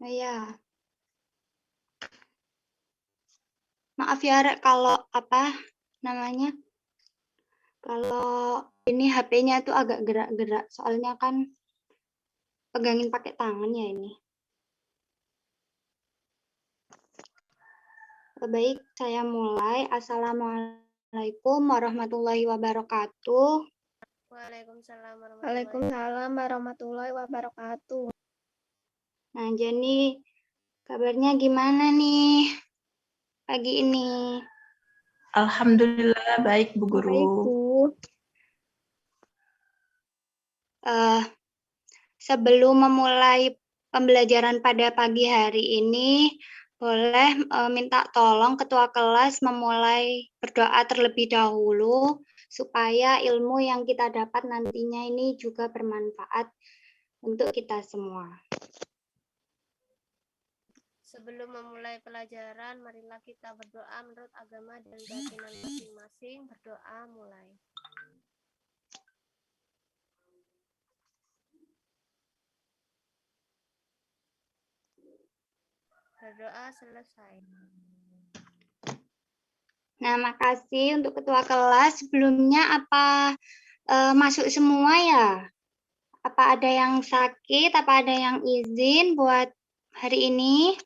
Oh, iya. Maaf ya, Rek, kalau apa namanya? Kalau ini HP-nya tuh agak gerak-gerak, soalnya kan pegangin pakai tangan ya ini. Baik, saya mulai. Assalamualaikum warahmatullahi wabarakatuh. Waalaikumsalam warahmatullahi wabarakatuh. Nah, Jenny, kabarnya gimana nih pagi ini? Alhamdulillah baik, Bu Guru. Baik, Bu. Sebelum memulai pembelajaran pada pagi hari ini, boleh minta tolong ketua kelas memulai berdoa terlebih dahulu supaya ilmu yang kita dapat nantinya ini juga bermanfaat untuk kita semua. Sebelum memulai pelajaran, marilah kita berdoa menurut agama dan keyakinan masing-masing. Berdoa mulai. Berdoa selesai. Nah, makasih untuk ketua kelas. Sebelumnya apa masuk semua ya? Apa ada yang sakit? Apa ada yang izin buat hari ini?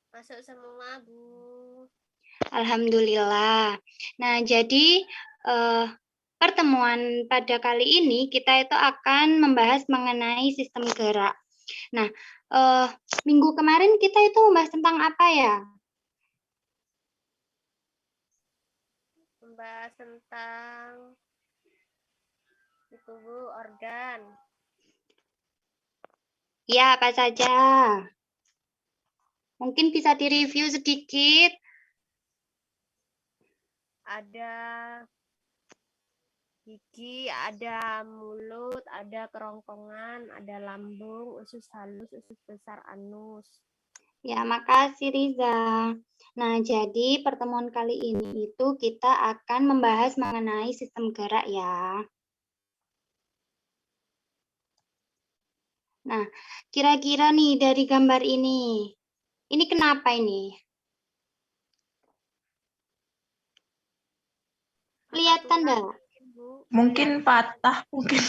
Masuk semua, Bu. Alhamdulillah. Nah, jadi pertemuan pada kali ini kita itu akan membahas mengenai sistem gerak. Nah, minggu kemarin kita itu membahas tentang apa ya? Membahas tentang tubuh organ. Ya, apa saja? Mungkin bisa direview sedikit. Ada gigi, ada mulut, ada kerongkongan, ada lambung, usus halus, usus besar, anus. Ya, makasih Riza. Nah, jadi pertemuan kali ini itu kita akan membahas mengenai sistem gerak ya. Nah, kira-kira nih dari gambar ini kenapa ini? Kelihatan enggak? Mungkin patah, mungkin.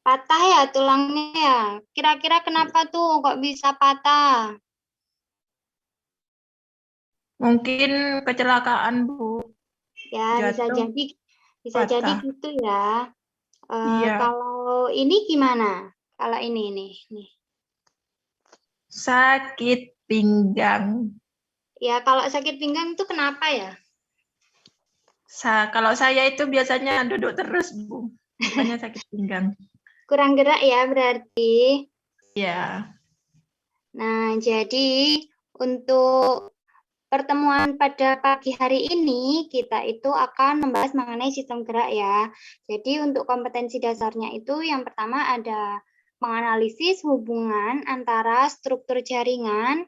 Patah ya tulangnya ya? Kira-kira kenapa tuh kok bisa patah? Mungkin kecelakaan, Bu. Ya, bisa Jatuh, jadi patah. gitu ya. Iya. Kalau ini gimana? Kalau ini nih. Sakit pinggang. Ya, kalau sakit pinggang itu kenapa ya? Kalau saya itu biasanya duduk terus, Bu. Makanya sakit pinggang. Kurang gerak ya berarti. Iya. Nah, jadi untuk pertemuan pada pagi hari ini kita itu akan membahas mengenai sistem gerak ya. Jadi untuk kompetensi dasarnya itu yang pertama ada menganalisis hubungan antara struktur jaringan,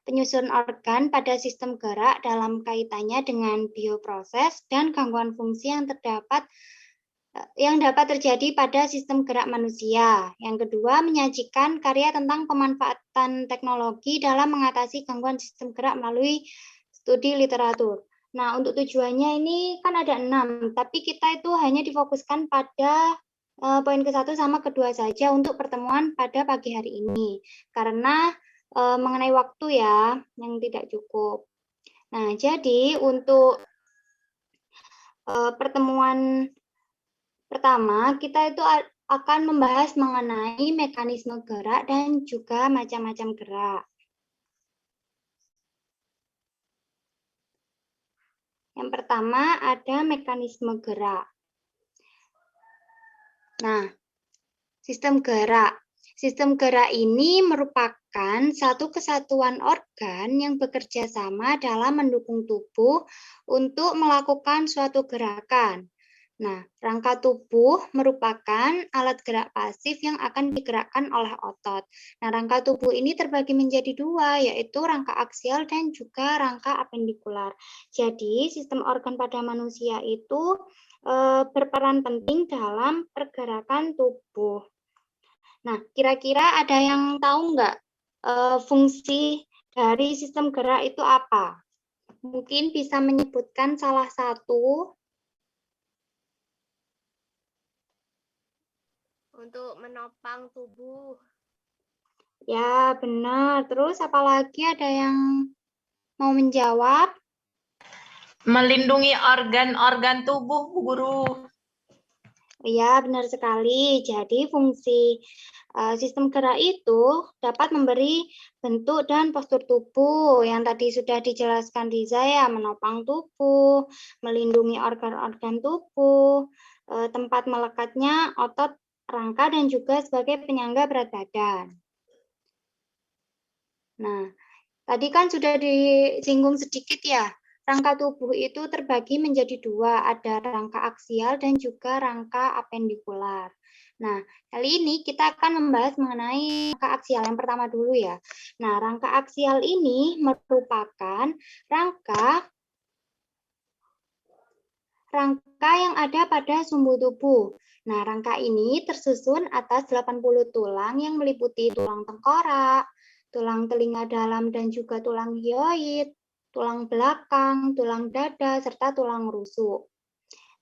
penyusun organ pada sistem gerak dalam kaitannya dengan bioproses dan gangguan fungsi yang dapat terjadi pada sistem gerak manusia. Yang kedua, menyajikan karya tentang pemanfaatan teknologi dalam mengatasi gangguan sistem gerak melalui studi literatur. Nah, untuk tujuannya ini kan ada 6, tapi kita itu hanya difokuskan pada poin ke-1 sama kedua saja untuk pertemuan pada pagi hari ini. Karena mengenai waktu ya, yang tidak cukup. Nah, jadi untuk pertemuan pertama, kita itu akan membahas mengenai mekanisme gerak dan juga macam-macam gerak. Yang pertama ada mekanisme gerak. Nah, sistem gerak. Sistem gerak ini merupakan satu kesatuan organ yang bekerja sama dalam mendukung tubuh untuk melakukan suatu gerakan. Nah, rangka tubuh merupakan alat gerak pasif yang akan digerakkan oleh otot. Nah, rangka tubuh ini terbagi menjadi dua, yaitu rangka aksial dan juga rangka apendikular. Jadi, sistem organ pada manusia itu berperan penting dalam pergerakan tubuh. Nah, kira-kira ada yang tahu nggak fungsi dari sistem gerak itu apa? Mungkin bisa menyebutkan salah satu. Untuk menopang tubuh. Ya, benar. Terus apalagi ada yang mau menjawab? Melindungi organ-organ tubuh, Bu Guru. Ya, benar sekali. Jadi fungsi sistem gerak itu dapat memberi bentuk dan postur tubuh yang tadi sudah dijelaskan Riza ya, menopang tubuh, melindungi organ-organ tubuh, tempat melekatnya otot rangka dan juga sebagai penyangga berat badan. Nah, tadi kan sudah disinggung sedikit ya, rangka tubuh itu terbagi menjadi dua, ada rangka aksial dan juga rangka apendikular. Nah, kali ini kita akan membahas mengenai rangka aksial yang pertama dulu ya. Nah, rangka aksial ini merupakan rangka yang ada pada sumbu tubuh. Nah, rangka ini tersusun atas 80 tulang yang meliputi tulang tengkorak, tulang telinga dalam dan juga tulang hyoid, tulang belakang, tulang dada, serta tulang rusuk.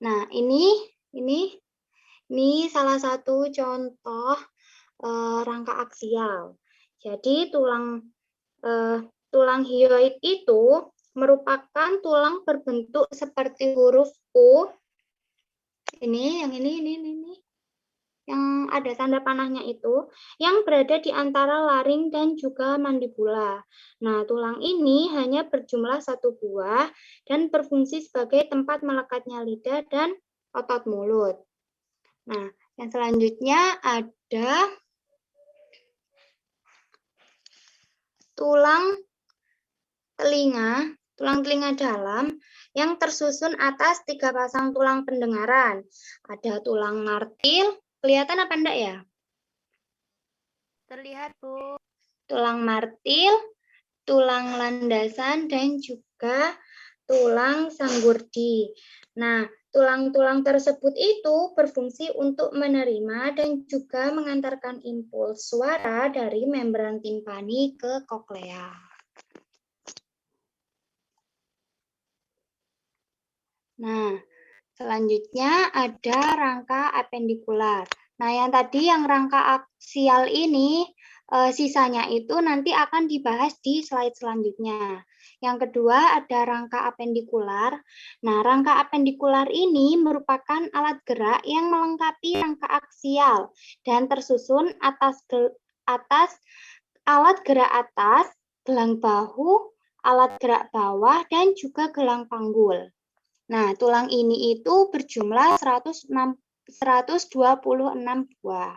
Nah, ini salah satu contoh rangka aksial. Jadi tulang hyoid itu merupakan tulang berbentuk seperti huruf U. Ini yang ada tanda panahnya itu, yang berada di antara laring dan juga mandibula. Nah, tulang ini hanya berjumlah satu buah dan berfungsi sebagai tempat melekatnya lidah dan otot mulut. Nah, yang selanjutnya ada tulang telinga dalam yang tersusun atas 3 pasang tulang pendengaran. Ada tulang martil, kelihatan apa enggak ya? Terlihat, Bu. Tulang martil, tulang landasan, dan juga tulang sanggurdi. Nah, tulang-tulang tersebut itu berfungsi untuk menerima dan juga mengantarkan impuls suara dari membran timpani ke koklea. Nah, selanjutnya ada rangka apendikular. Nah, yang tadi yang rangka aksial ini, sisanya itu nanti akan dibahas di slide selanjutnya. Yang kedua ada rangka apendikular. Nah, rangka apendikular ini merupakan alat gerak yang melengkapi rangka aksial dan tersusun atas alat gerak atas, gelang bahu, alat gerak bawah, dan juga gelang panggul. Nah, tulang ini itu berjumlah 126 buah.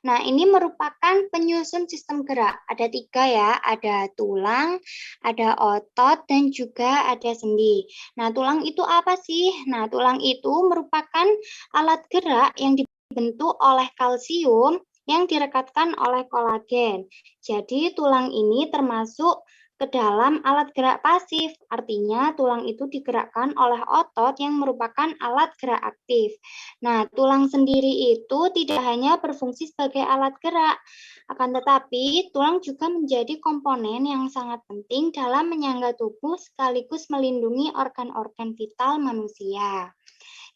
Nah, ini merupakan penyusun sistem gerak. Ada 3 ya, ada tulang, ada otot, dan juga ada sendi. Nah, tulang itu apa sih? Nah, tulang itu merupakan alat gerak yang dibentuk oleh kalsium yang direkatkan oleh kolagen. Jadi, tulang ini termasuk ke dalam alat gerak pasif, artinya tulang itu digerakkan oleh otot yang merupakan alat gerak aktif. Nah, tulang sendiri itu tidak hanya berfungsi sebagai alat gerak, akan tetapi tulang juga menjadi komponen yang sangat penting dalam menyangga tubuh sekaligus melindungi organ-organ vital manusia.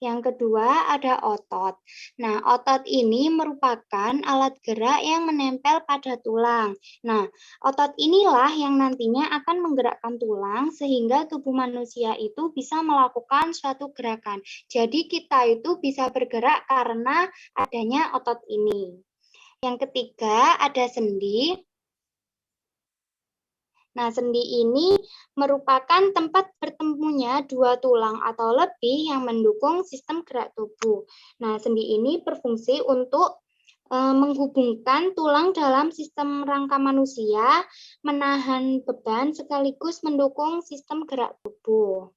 Yang kedua ada otot. Nah, otot ini merupakan alat gerak yang menempel pada tulang. Nah, otot inilah yang nantinya akan menggerakkan tulang sehingga tubuh manusia itu bisa melakukan suatu gerakan. Jadi kita itu bisa bergerak karena adanya otot ini. Yang ketiga ada sendi. Nah, sendi ini merupakan tempat bertemunya dua tulang atau lebih yang mendukung sistem gerak tubuh. Nah, sendi ini berfungsi untuk menghubungkan tulang dalam sistem rangka manusia, menahan beban sekaligus mendukung sistem gerak tubuh.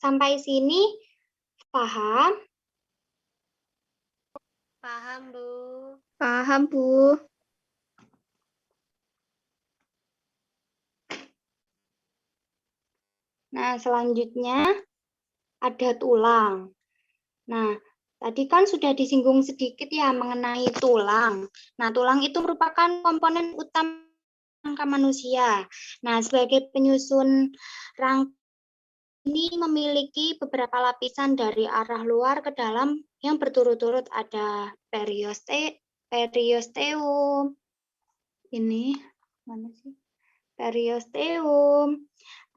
Sampai sini paham? Paham, Bu. Paham, Bu. Nah, selanjutnya ada tulang. Nah, Tadi kan sudah disinggung sedikit ya mengenai tulang. Nah, tulang itu merupakan komponen utama rangka manusia. Nah, sebagai penyusun rangka ini memiliki beberapa lapisan dari arah luar ke dalam yang berturut-turut. Ada periosteum. Ini mana sih? Periosteum.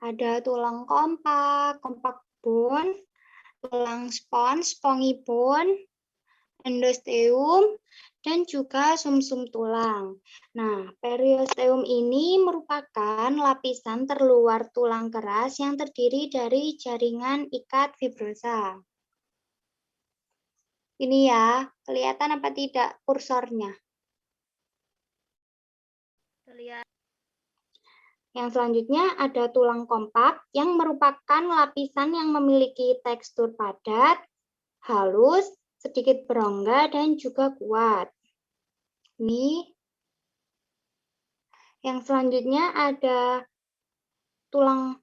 Ada tulang kompak bone, tulang spons, spongy bone, endosteum, dan juga sumsum tulang. Nah, periosteum ini merupakan lapisan terluar tulang keras yang terdiri dari jaringan ikat fibrosa. Ini ya, kelihatan apa tidak kursornya? Terlihat. Yang selanjutnya ada tulang kompak yang merupakan lapisan yang memiliki tekstur padat, halus, sedikit berongga, dan juga kuat. Ini. Yang selanjutnya ada tulang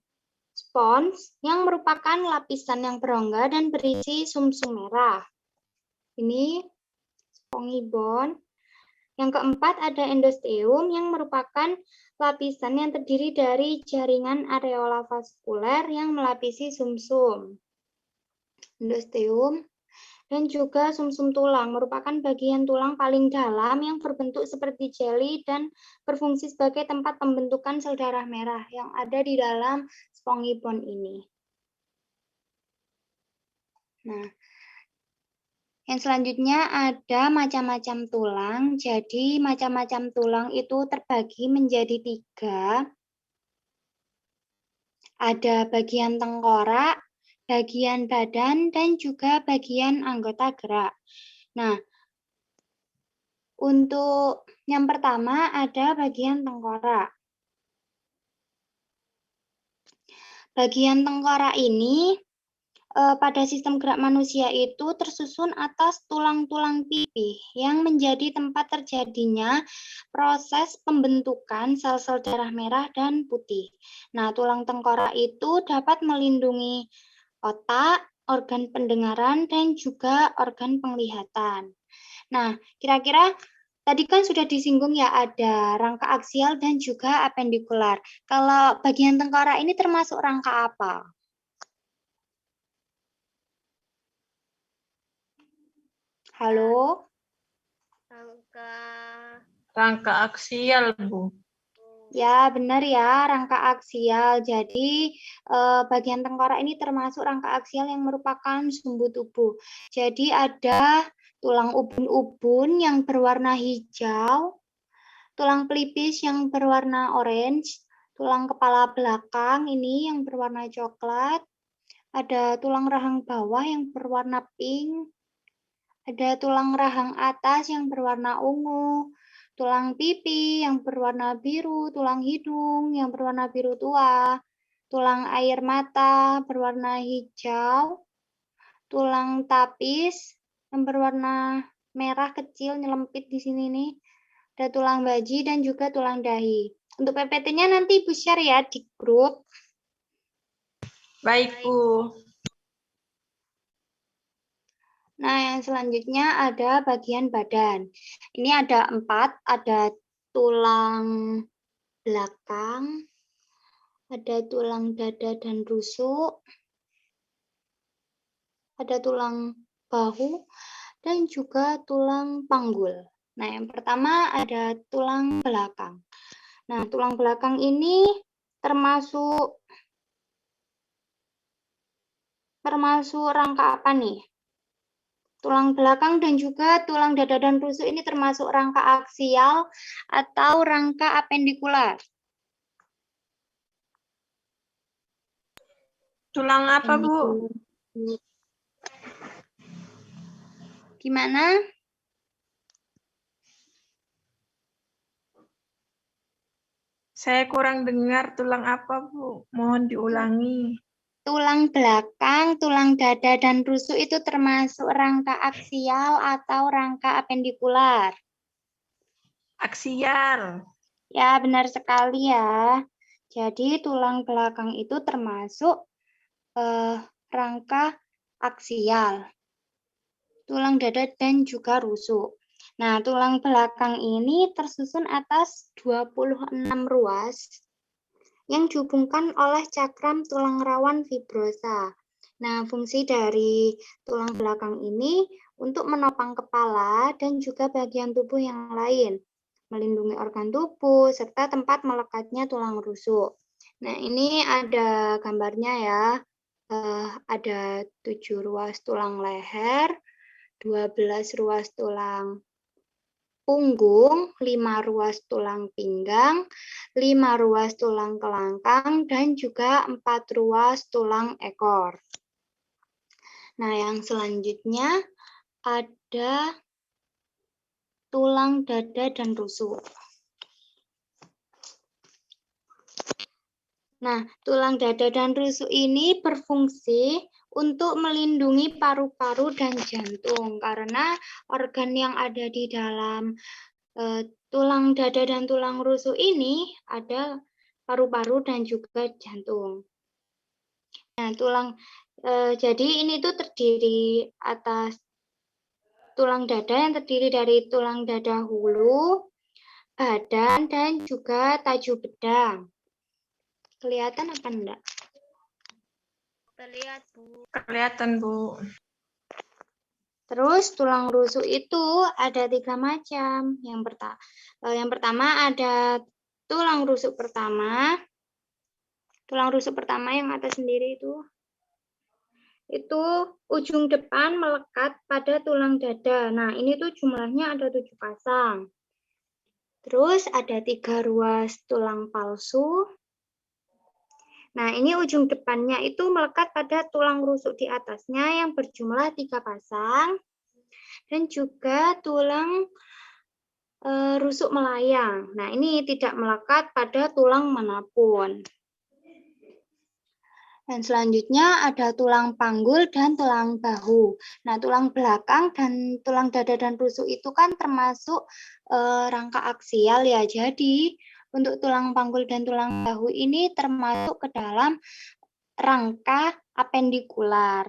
spons yang merupakan lapisan yang berongga dan berisi sumsum merah. Ini spongy bone. Yang keempat ada endosteum yang merupakan lapisan yang terdiri dari jaringan areola vaskuler yang melapisi sumsum. Endosteum dan juga sumsum tulang merupakan bagian tulang paling dalam yang berbentuk seperti jeli dan berfungsi sebagai tempat pembentukan sel darah merah yang ada di dalam spongy bone ini. Nah, yang selanjutnya ada macam-macam tulang. Jadi macam-macam tulang itu terbagi menjadi 3. Ada bagian tengkorak, bagian badan, dan juga bagian anggota gerak. Nah, untuk yang pertama ada bagian tengkorak. Bagian tengkorak ini pada sistem gerak manusia itu tersusun atas tulang-tulang pipih yang menjadi tempat terjadinya proses pembentukan sel-sel darah merah dan putih. Nah, tulang tengkorak itu dapat melindungi otak, organ pendengaran, dan juga organ penglihatan. Nah, kira-kira tadi kan sudah disinggung ya ada rangka aksial dan juga apendikular. Kalau bagian tengkorak ini termasuk rangka apa? Halo? Rangka aksial, Bu. Ya, benar ya, rangka aksial. Jadi, bagian tengkorak ini termasuk rangka aksial yang merupakan sumbu tubuh. Jadi, ada tulang ubun-ubun yang berwarna hijau, tulang pelipis yang berwarna orange, tulang kepala belakang ini yang berwarna coklat, ada tulang rahang bawah yang berwarna pink, ada tulang rahang atas yang berwarna ungu, tulang pipi yang berwarna biru, tulang hidung yang berwarna biru tua, tulang air mata berwarna hijau, tulang tapis yang berwarna merah kecil nyelempit di sini nih, ada tulang baji dan juga tulang dahi. Untuk PPT-nya nanti Ibu share ya di grup. Baik, Bu. Nah, yang selanjutnya ada bagian badan. Ini ada 4, ada tulang belakang, ada tulang dada dan rusuk, ada tulang bahu, dan juga tulang panggul. Nah, yang pertama ada tulang belakang. Nah, tulang belakang ini termasuk rangka apa nih? Tulang belakang dan juga tulang dada dan rusuk ini termasuk rangka aksial atau rangka apendikular. Tulang apa, Bu? Gimana? Saya kurang dengar tulang apa, Bu? Mohon diulangi. Tulang belakang, tulang dada, dan rusuk itu termasuk rangka aksial atau rangka apendikular. Aksial. Ya, benar sekali ya. Jadi tulang belakang itu termasuk rangka aksial. tulang dada, dan juga rusuk. Nah, tulang belakang ini tersusun atas 26 ruas yang dihubungkan oleh cakram tulang rawan fibrosa. Nah, fungsi dari tulang belakang ini untuk menopang kepala dan juga bagian tubuh yang lain, melindungi organ tubuh, serta tempat melekatnya tulang rusuk. Nah, ini ada gambarnya ya. Ada 7 ruas tulang leher, 12 ruas tulang punggung, 5 ruas tulang pinggang, 5 ruas tulang kelangkang, dan juga 4 ruas tulang ekor. Nah, yang selanjutnya ada tulang dada dan rusuk. Nah, tulang dada dan rusuk ini berfungsi untuk melindungi paru-paru dan jantung, karena organ yang ada di dalam tulang dada dan tulang rusuk ini ada paru-paru dan juga jantung. Nah, jadi ini tuh terdiri atas tulang dada yang terdiri dari tulang dada hulu, badan, dan juga taju bedang. Kelihatan apa enggak? Terlihat, Bu. Kelihatan, Bu. Terus tulang rusuk itu ada 3 macam. Yang pertama ada tulang rusuk pertama. Tulang rusuk pertama yang atas sendiri itu ujung depan melekat pada tulang dada. Nah, ini tuh jumlahnya ada 7 pasang. Terus ada 3 ruas tulang palsu. Nah, ini ujung depannya itu melekat pada tulang rusuk di atasnya yang berjumlah 3 pasang. Dan juga tulang rusuk melayang. Nah, ini tidak melekat pada tulang manapun. Dan selanjutnya ada tulang panggul dan tulang bahu. Nah, tulang belakang dan tulang dada dan rusuk itu kan termasuk rangka aksial ya. Jadi, untuk tulang panggul dan tulang bahu ini termasuk ke dalam rangka apendikular.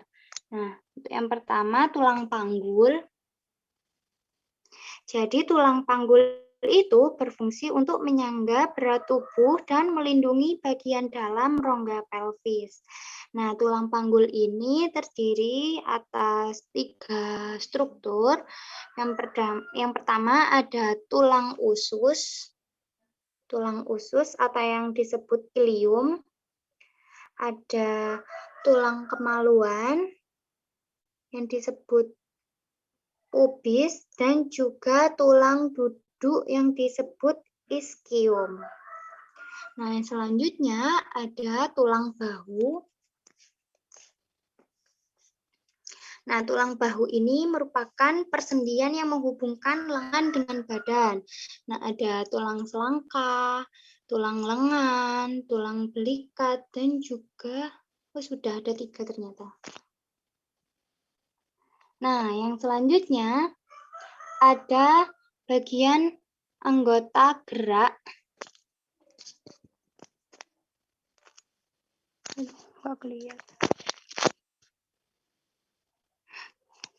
Nah, untuk yang pertama tulang panggul. Jadi tulang panggul itu berfungsi untuk menyangga berat tubuh dan melindungi bagian dalam rongga pelvis. Nah, tulang panggul ini terdiri atas 3 struktur. Yang pertama ada tulang usus atau yang disebut ilium. Ada tulang kemaluan yang disebut pubis, dan juga tulang duduk yang disebut ischium. Nah, yang selanjutnya ada tulang bahu. Nah, tulang bahu ini merupakan persendian yang menghubungkan lengan dengan badan. Nah, ada tulang selangka, tulang lengan, tulang belikat, dan juga sudah ada 3 ternyata. Nah, yang selanjutnya ada bagian anggota gerak. Kok kelihatan?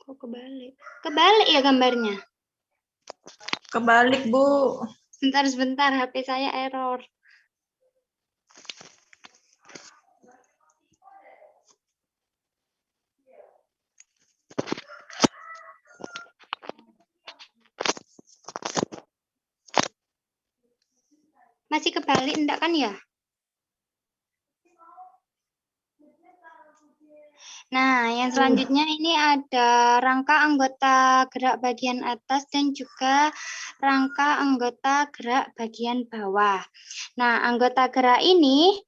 Kok kebalik? Kebalik ya gambarnya? Kebalik, Bu. Sebentar, HP saya error. Masih kebalik enggak kan ya? Nah, yang selanjutnya ini ada rangka anggota gerak bagian atas dan juga rangka anggota gerak bagian bawah. Nah, anggota gerak ini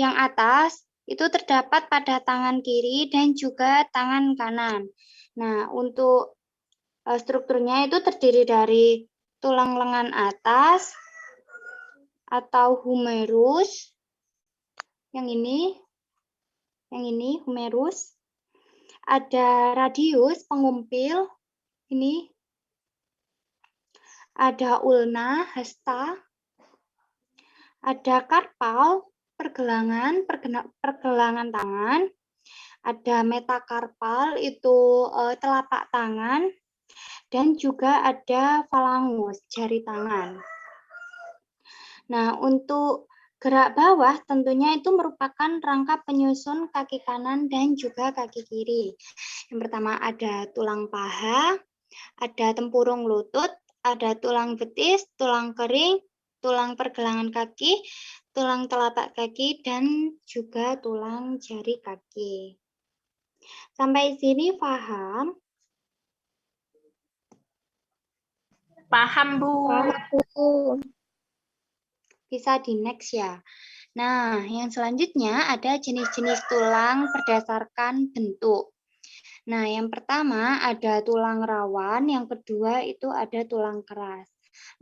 yang atas itu terdapat pada tangan kiri dan juga tangan kanan. Nah, untuk strukturnya itu terdiri dari tulang lengan atas atau humerus. Yang ini humerus. Ada radius pengumpil. Ini ada ulna, hasta. Ada karpal, pergelangan tangan. ada metakarpal itu telapak tangan, dan juga ada falangus jari tangan. Nah, untuk gerak bawah tentunya itu merupakan rangka penyusun kaki kanan dan juga kaki kiri. Yang pertama ada tulang paha, ada tempurung lutut, ada tulang betis, tulang kering, tulang pergelangan kaki, tulang telapak kaki, dan juga tulang jari kaki. Sampai sini paham? Paham, Bu. Bisa di next ya. Nah, yang selanjutnya ada jenis-jenis tulang berdasarkan bentuk. Nah, yang pertama ada tulang rawan, yang kedua itu ada tulang keras.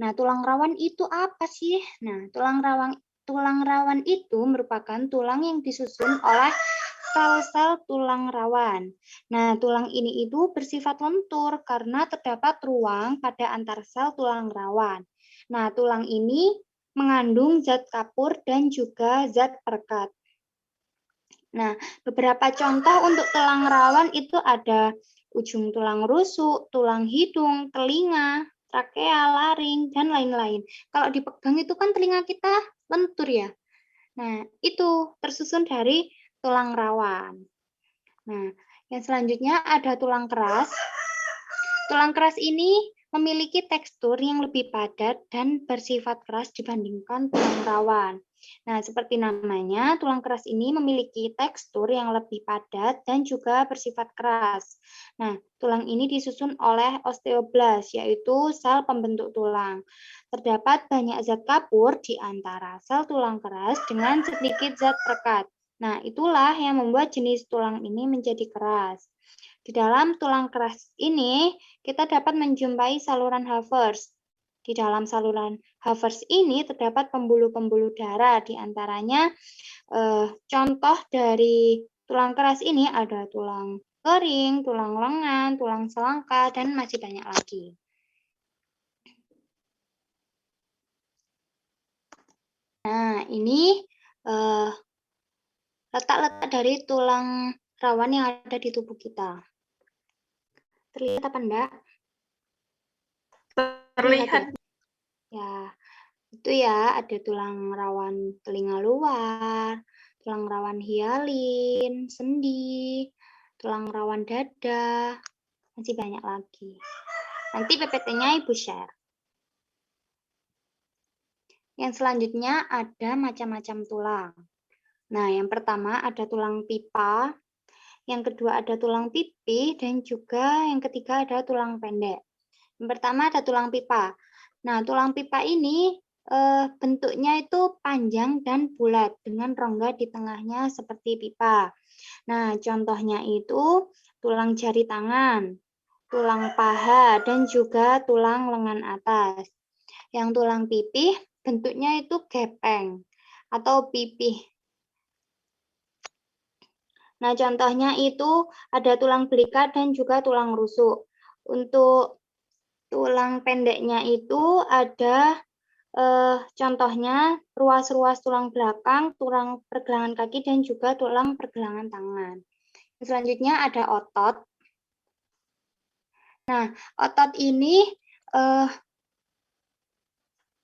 Nah, tulang rawan itu apa sih? Nah, tulang rawan itu merupakan tulang yang disusun oleh sel-sel tulang rawan. Nah, tulang ini itu bersifat lentur karena terdapat ruang pada antar sel tulang rawan. Nah, tulang ini mengandung zat kapur dan juga zat perekat. Nah, beberapa contoh untuk tulang rawan itu ada ujung tulang rusuk, tulang hidung, telinga, trakea, laring, dan lain-lain. Kalau dipegang itu kan telinga kita lentur ya. Nah, itu tersusun dari tulang rawan. Nah, yang selanjutnya ada tulang keras. Tulang keras ini memiliki tekstur yang lebih padat dan bersifat keras dibandingkan tulang rawan. Nah, seperti namanya, tulang keras ini memiliki tekstur yang lebih padat dan juga bersifat keras. Nah, tulang ini disusun oleh osteoblast, yaitu sel pembentuk tulang. Terdapat banyak zat kapur di antara sel tulang keras dengan sedikit zat perekat. Nah, itulah yang membuat jenis tulang ini menjadi keras. Di dalam tulang keras ini, kita dapat menjumpai saluran Havertz. Di dalam saluran Havertz ini terdapat pembuluh-pembuluh darah, di antaranya contoh dari tulang keras ini ada tulang kering, tulang lengan, tulang selangka, dan masih banyak lagi. Nah, ini letak-letak dari tulang rawan yang ada di tubuh kita. Terlihat apa enggak? Terlihat. Ya, itu ya ada tulang rawan telinga luar, tulang rawan hialin, sendi, tulang rawan dada, masih banyak lagi. Nanti PPT-nya Ibu share. Yang selanjutnya ada macam-macam tulang. Nah, yang pertama ada tulang pipa, yang kedua ada tulang pipih, dan juga yang ketiga ada tulang pendek. Yang pertama ada tulang pipa. Nah, tulang pipa ini bentuknya itu panjang dan bulat dengan rongga di tengahnya seperti pipa. Nah, contohnya itu tulang jari tangan, tulang paha, dan juga tulang lengan atas. Yang tulang pipih bentuknya itu gepeng atau pipih. Nah, contohnya itu ada tulang belikat dan juga tulang rusuk. Untuk tulang pendeknya itu ada contohnya ruas-ruas tulang belakang, tulang pergelangan kaki, dan juga tulang pergelangan tangan. Selanjutnya ada otot. Nah, otot ini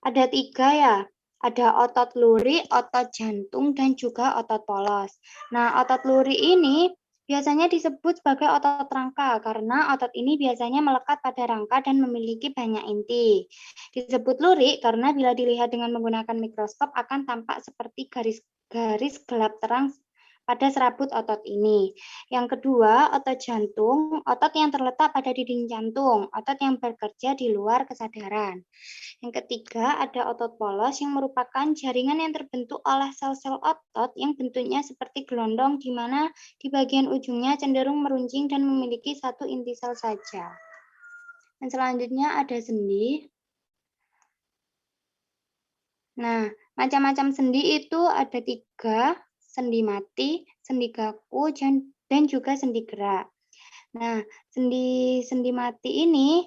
ada 3 ya. Ada otot luri, otot jantung, dan juga otot polos. Nah, otot luri ini biasanya disebut sebagai otot rangka karena otot ini biasanya melekat pada rangka dan memiliki banyak inti. Disebut lurik karena bila dilihat dengan menggunakan mikroskop akan tampak seperti garis-garis gelap terang pada serabut otot ini. Yang kedua, otot jantung, otot yang terletak pada dinding jantung, otot yang bekerja di luar kesadaran. Yang ketiga, ada otot polos yang merupakan jaringan yang terbentuk oleh sel-sel otot yang bentuknya seperti gelondong di mana di bagian ujungnya cenderung meruncing dan memiliki satu inti sel saja. Dan selanjutnya ada sendi. Nah, macam-macam sendi itu ada 3, sendi mati, sendi kaku, dan juga sendi gerak. Nah, sendi mati ini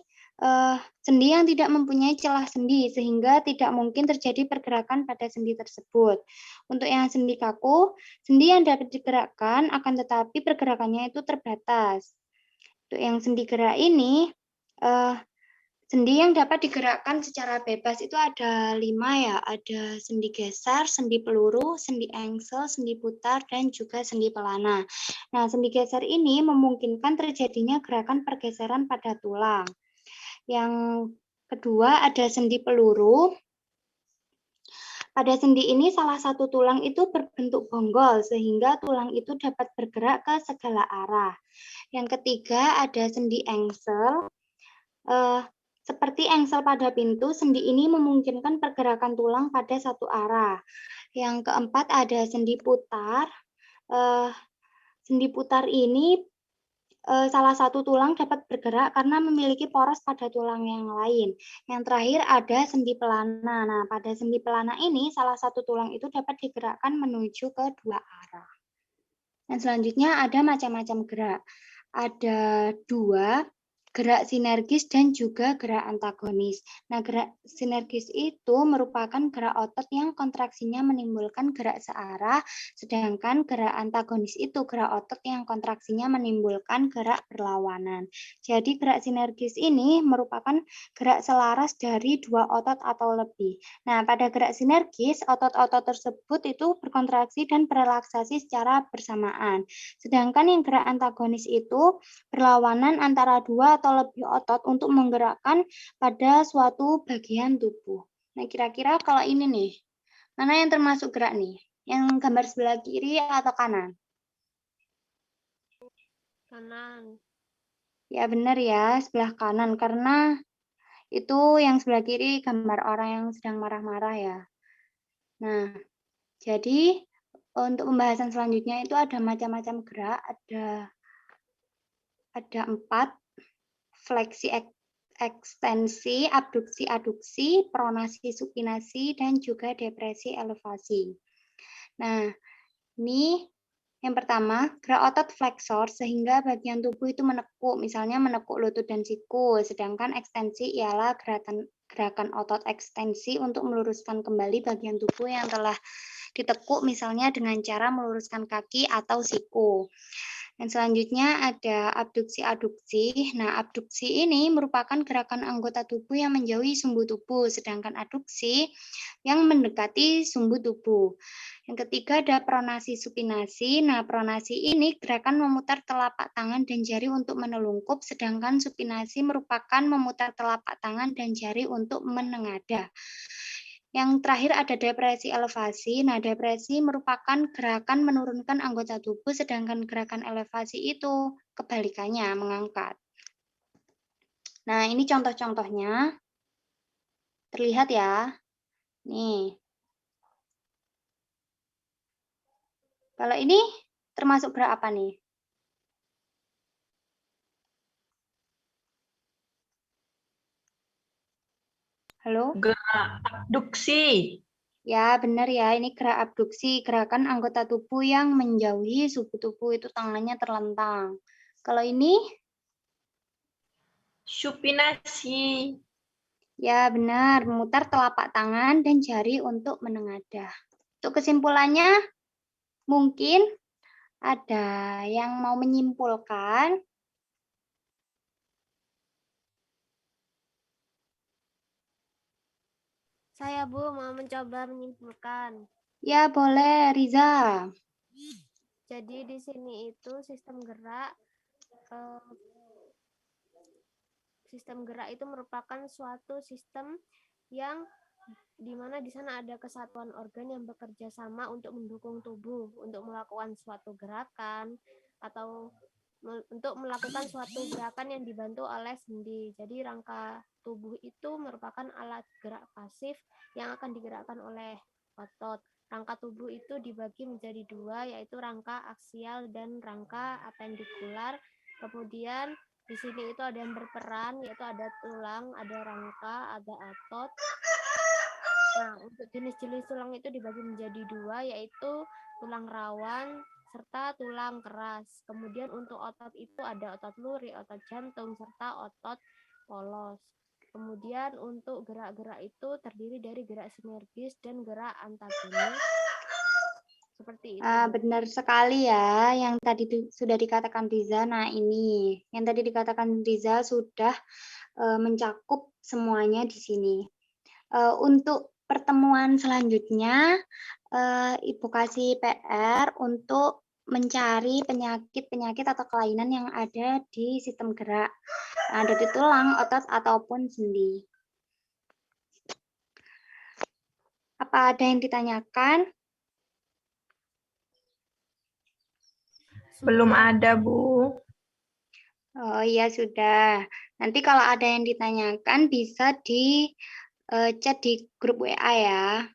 sendi yang tidak mempunyai celah sendi sehingga tidak mungkin terjadi pergerakan pada sendi tersebut. Untuk yang sendi kaku, sendi yang dapat digerakkan akan tetapi pergerakannya itu terbatas. Untuk yang sendi gerak ini, sendi yang dapat digerakkan secara bebas itu ada 5 ya, ada sendi geser, sendi peluru, sendi engsel, sendi putar, dan juga sendi pelana. Nah, sendi geser ini memungkinkan terjadinya gerakan pergeseran pada tulang. Yang kedua ada sendi peluru. Pada sendi ini salah satu tulang itu berbentuk bonggol sehingga tulang itu dapat bergerak ke segala arah. Yang ketiga ada sendi engsel. Seperti engsel pada pintu, sendi ini memungkinkan pergerakan tulang pada satu arah. Yang keempat ada sendi putar. Sendi putar ini salah satu tulang dapat bergerak karena memiliki poros pada tulang yang lain. Yang terakhir ada sendi pelana. Nah, pada sendi pelana ini salah satu tulang itu dapat digerakkan menuju ke dua arah. Dan selanjutnya ada macam-macam gerak. Ada 2, gerak sinergis dan juga gerak antagonis. Nah, gerak sinergis itu merupakan gerak otot yang kontraksinya menimbulkan gerak searah, sedangkan gerak antagonis itu gerak otot yang kontraksinya menimbulkan gerak berlawanan. Jadi gerak sinergis ini merupakan gerak selaras dari 2 otot atau lebih. Nah, pada gerak sinergis, otot-otot tersebut itu berkontraksi dan berelaksasi secara bersamaan. Sedangkan yang gerak antagonis itu berlawanan antara 2 atau lebih otot untuk menggerakkan pada suatu bagian tubuh. Nah, kira-kira kalau ini nih, mana yang termasuk gerak nih? Yang gambar sebelah kiri atau kanan? Kanan. Ya, benar ya, sebelah kanan. Karena itu yang sebelah kiri gambar orang yang sedang marah-marah ya. Nah, jadi untuk pembahasan selanjutnya itu ada macam-macam gerak, ada 4, fleksi ekstensi, abduksi aduksi, pronasi supinasi, dan juga depresi elevasi. Nah, ini yang pertama, gerak otot flexor sehingga bagian tubuh itu menekuk, misalnya menekuk lutut dan siku, sedangkan ekstensi ialah gerakan otot ekstensi untuk meluruskan kembali bagian tubuh yang telah ditekuk, misalnya dengan cara meluruskan kaki atau siku. Dan selanjutnya ada abduksi-aduksi. Nah, abduksi ini merupakan gerakan anggota tubuh yang menjauhi sumbu tubuh, sedangkan aduksi yang mendekati sumbu tubuh. Yang ketiga ada pronasi supinasi. Nah, pronasi ini gerakan memutar telapak tangan dan jari untuk menelungkup, sedangkan supinasi merupakan memutar telapak tangan dan jari untuk menengadah. Yang terakhir ada depresi elevasi. Nah, depresi merupakan gerakan menurunkan anggota tubuh, sedangkan gerakan elevasi itu kebalikannya, mengangkat. Nah, ini contoh-contohnya. Terlihat ya. Nih. Kalau ini termasuk gerak apa nih? Halo? Gerak abduksi. Ya, benar ya. Ini gerak abduksi, gerakan anggota tubuh yang menjauhi sumbu tubuh itu tangannya terlentang. Kalau ini? Supinasi. Ya, benar. Memutar telapak tangan dan jari untuk menengadah. Untuk kesimpulannya, mungkin ada yang mau menyimpulkan. Saya, Bu, mau mencoba menyimpulkan. Ya, boleh, Riza. Jadi di sini itu sistem gerak itu merupakan suatu sistem yang di mana di sana ada kesatuan organ yang bekerja sama untuk mendukung tubuh untuk melakukan suatu gerakan atau untuk melakukan suatu gerakan yang dibantu oleh sendi. Jadi rangka tubuh itu merupakan alat gerak pasif yang akan digerakkan oleh otot. Rangka tubuh itu dibagi menjadi 2, yaitu rangka aksial dan rangka apendikular. Kemudian di sini itu ada yang berperan, yaitu ada tulang, ada rangka, ada otot. Nah, untuk jenis-jenis tulang itu dibagi menjadi 2, yaitu tulang rawan serta tulang keras. Kemudian untuk otot itu ada otot luri, otot jantung, serta otot polos. Kemudian untuk gerak-gerak itu terdiri dari gerak sinergis dan gerak antagonis. Seperti itu. Benar sekali ya, yang tadi sudah dikatakan Riza. Nah ini, yang tadi dikatakan Riza sudah mencakup semuanya di sini. Untuk pertemuan selanjutnya, Ibu kasih PR untuk mencari penyakit-penyakit atau kelainan yang ada di sistem gerak, ada di tulang, otot, ataupun sendi. Apa ada yang ditanyakan? Belum ada, Bu. Oh iya sudah. Nanti kalau ada yang ditanyakan bisa di chat di grup WA ya.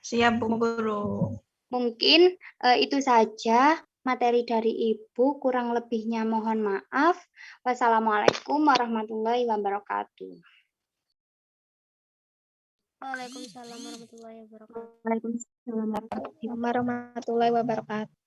Siap, Bu Guru. Mungkin itu saja materi dari Ibu, kurang lebihnya mohon maaf. Wassalamualaikum warahmatullahi wabarakatuh. Waalaikumsalam warahmatullahi wabarakatuh. Waalaikumsalam warahmatullahi wabarakatuh.